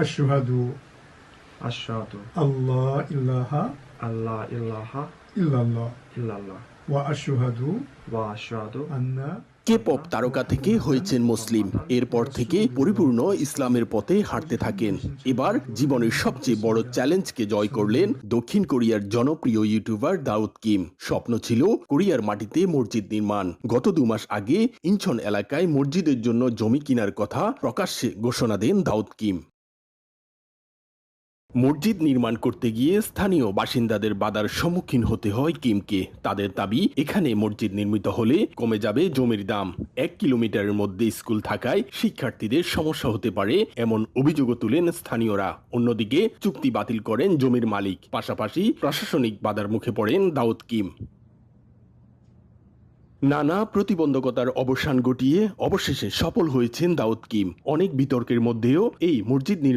আশহাদু আশহাদু আল্লাহ ইলাহা আল্লা ইলাহা ইল্লাল্লাহ ইল্লাল্লাহ ওয়া আশহাদু ওয়া আশহাদু আন্না কে পপ তারকা থেকে হয়েছেন মুসলিম, এরপর থেকে পরিপূর্ণ ইসলামের পথে হাঁটতে থাকেন। এবার জীবনের সবচেয়ে বড় চ্যালেঞ্জকে জয় করলেন দক্ষিণ কোরিয়ার জনপ্রিয় ইউটিউবার দাউদ কিম। স্বপ্ন ছিল কোরিয়ার মাটিতে মসজিদ নির্মাণ। গত 2 মাস আগে ইনচন এলাকায় মসজিদের জন্য জমি কেনার কথা প্রকাশ্যে ঘোষণা দেন দাউদ কিম। মসজিদ নির্মাণ করতে গিয়ে স্থানীয় বাসিন্দাদের বাধার সম্মুখীন হতে হয় কিমকে। তাদের দাবি, এখানে মসজিদ নির্মিত হলে কমে যাবে জমির দাম। 1 কিলোমিটারের মধ্যে স্কুল থাকায় শিক্ষার্থীদের সমস্যা হতে পারে, এমন অভিযোগও তুলেন স্থানীয়রা। অন্যদিকে চুক্তি বাতিল করেন জমির মালিক। পাশাপাশি প্রশাসনিক বাধার মুখে পড়েন দাউদ কিম। নানা প্রতিবন্ধকতার অবসান ঘটিয়ে অবশেষে সফল হয়েছেন দাউদ কিম। অনেক বিতর্কের মধ্যেও এই মসজিদ